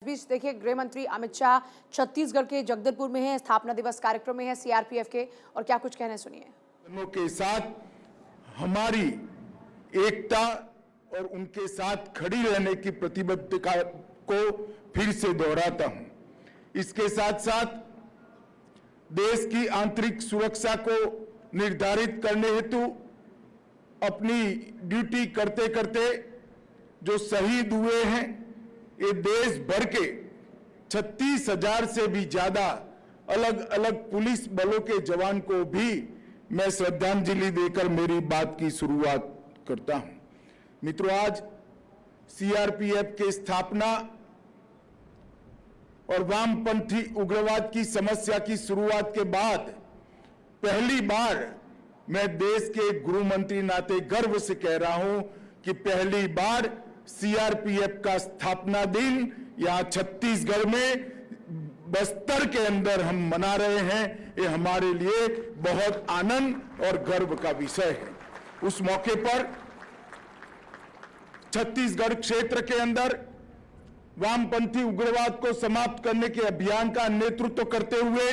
बीच देखिए गृह मंत्री अमित शाह छत्तीसगढ़ के जगदलपुर में हैं, स्थापना दिवस कार्यक्रम में है सीआरपीएफ के, और क्या कुछ कहना है सुनिए। के साथ हमारी एकता और उनके साथ खड़ी रहने की प्रतिबद्धता को फिर से दोहराता हूं। इसके साथ साथ देश की आंतरिक सुरक्षा को निर्धारित करने हेतु अपनी ड्यूटी करते करते जो शहीद हुए हैं, ये देश भर के 36,000 से भी ज्यादा अलग अलग पुलिस बलों के जवान को भी मैं श्रद्धांजलि देकर मेरी बात की शुरुआत करता हूं। मित्रों, आज सीआरपीएफ की स्थापना और वामपंथी उग्रवाद की समस्या की शुरुआत के बाद पहली बार मैं देश के गृह मंत्री नाते गर्व से कह रहा हूं कि पहली बार सीआरपीएफ का स्थापना दिन यहां छत्तीसगढ़ में बस्तर के अंदर हम मना रहे हैं। ये हमारे लिए बहुत आनंद और गर्व का विषय है। उस मौके पर छत्तीसगढ़ क्षेत्र के अंदर वामपंथी उग्रवाद को समाप्त करने के अभियान का नेतृत्व करते हुए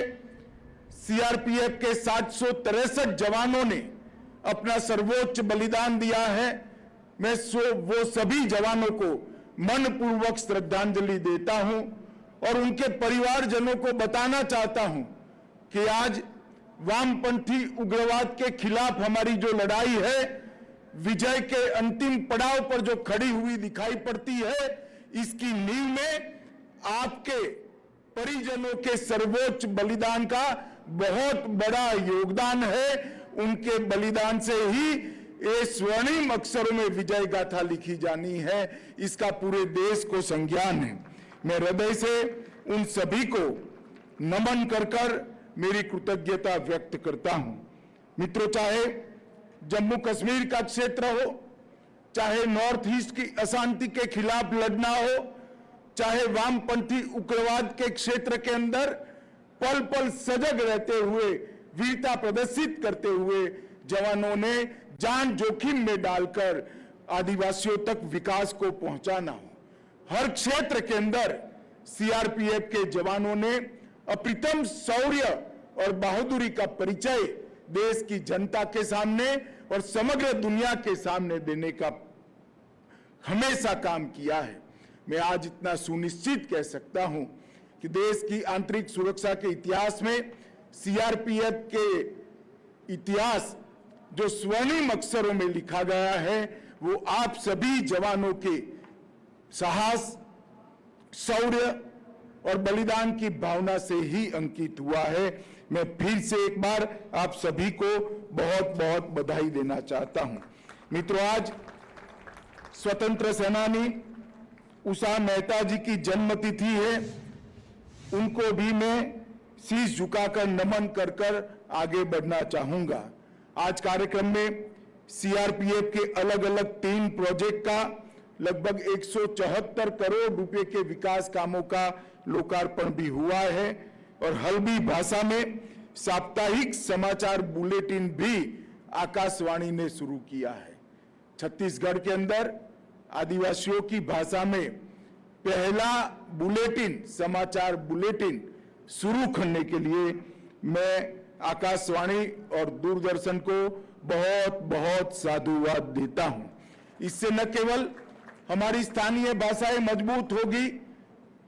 सीआरपीएफ के 763 जवानों ने अपना सर्वोच्च बलिदान दिया है। मैं वो सभी जवानों को मनपूर्वक श्रद्धांजलि देता हूं और उनके परिवारजनों को बताना चाहता हूं कि आज वामपंथी उग्रवाद के खिलाफ हमारी जो लड़ाई है, विजय के अंतिम पड़ाव पर जो खड़ी हुई दिखाई पड़ती है, इसकी नींव में आपके परिजनों के सर्वोच्च बलिदान का बहुत बड़ा योगदान है। उनके बलिदान से ही ये स्वर्णिम अक्षरों में विजय गाथा लिखी जानी है, इसका पूरे देश को संज्ञान है। मैं हृदय से उन सभी को नमन कर मेरी कृतज्ञता व्यक्त करता हूं। मित्रों, चाहे जम्मू कश्मीर का क्षेत्र हो, चाहे नॉर्थ ईस्ट की अशांति के खिलाफ लड़ना हो, चाहे वामपंथी उग्रवाद के क्षेत्र के अंदर पल पल सजग रहते हुए वीरता प्रदर्शित करते हुए जवानों ने जान जोखिम में डालकर आदिवासियों तक विकास को पहुंचाना हो, हर क्षेत्र के अंदर सीआरपीएफ के जवानों ने अप्रतिम शौर्य और बहादुरी का परिचय देश की जनता के सामने और समग्र दुनिया के सामने देने का हमेशा काम किया है। मैं आज इतना सुनिश्चित कह सकता हूं कि देश की आंतरिक सुरक्षा के इतिहास में सीआरपीएफ के इतिहास जो स्वर्णिम अक्षरों में लिखा गया है, वो आप सभी जवानों के साहस, शौर्य और बलिदान की भावना से ही अंकित हुआ है। मैं फिर से एक बार आप सभी को बहुत बहुत बधाई देना चाहता हूं। मित्रों, आज स्वतंत्र सेनानी उषा मेहता जी की जन्मतिथि है। उनको भी मैं शीश झुकाकर नमन कर आगे बढ़ना चाहूंगा। आज कार्यक्रम में सीआरपीएफ के अलग अलग 3 प्रोजेक्ट का लगभग 174 करोड़ रुपए के विकास कामों का लोकार्पण भी हुआ है और हल्बी भाषा में साप्ताहिक समाचार बुलेटिन भी आकाशवाणी ने शुरू किया है। छत्तीसगढ़ के अंदर आदिवासियों की भाषा में पहला बुलेटिन, समाचार बुलेटिन शुरू करने के लिए मैं आकाशवाणी और दूरदर्शन को बहुत बहुत साधुवाद देता हूं। इससे न केवल हमारी स्थानीय भाषाएं मजबूत होगी,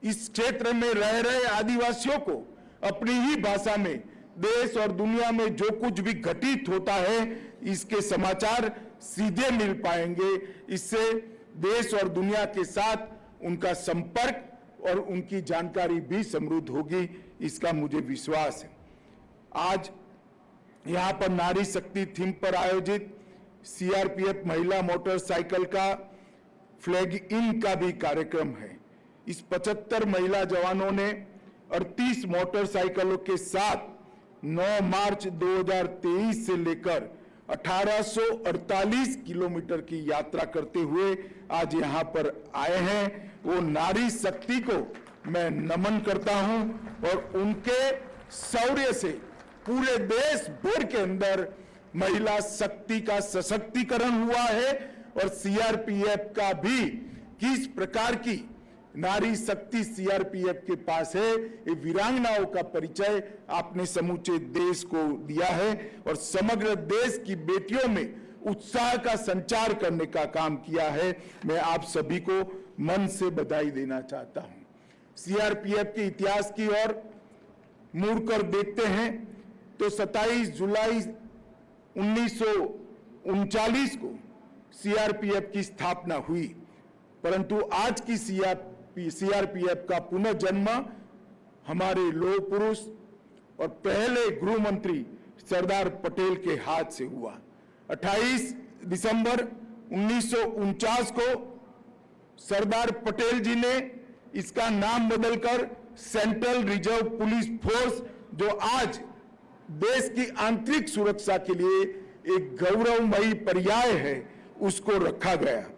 इस क्षेत्र में रह रहे आदिवासियों को अपनी ही भाषा में देश और दुनिया में जो कुछ भी घटित होता है, इसके समाचार सीधे मिल पाएंगे। इससे देश और दुनिया के साथ उनका संपर्क और उनकी जानकारी भी समृद्ध होगी, इसका मुझे विश्वास है। आज यहां पर नारी शक्ति थीम पर आयोजित सीआरपीएफ महिला मोटरसाइकिल का फ्लैग इन का भी कार्यक्रम है। इस 75 महिला जवानों ने 38 मोटरसाइकिलों के साथ 9 मार्च 2023 से लेकर 1848 किलोमीटर की यात्रा करते हुए आज यहां पर आए हैं। वो नारी शक्ति को मैं नमन करता हूं और उनके शौर्य से पूरे देश भर के अंदर महिला शक्ति का सशक्तिकरण हुआ है और सीआरपीएफ का भी किस प्रकार की नारी शक्ति सीआरपीएफ के पास है। ये वीरांगनाओं का परिचय आपने समूचे देश को दिया है और समग्र देश की बेटियों में उत्साह का संचार करने का काम किया है। मैं आप सभी को मन से बधाई देना चाहता हूं। सीआरपीएफ के इतिहास की ओर मुड़कर देखते हैं तो 27 जुलाई 1939 को सीआरपीएफ की स्थापना हुई, परंतु आज की सीआरपीएफ का पुनर्जन्म हमारे लौह पुरुष और पहले गृह मंत्री सरदार पटेल के हाथ से हुआ। 28 दिसंबर 1949 को सरदार पटेल जी ने इसका नाम बदलकर सेंट्रल रिजर्व पुलिस फोर्स, जो आज देश की आंतरिक सुरक्षा के लिए एक गौरवमयी पर्याय है, उसको रखा गया।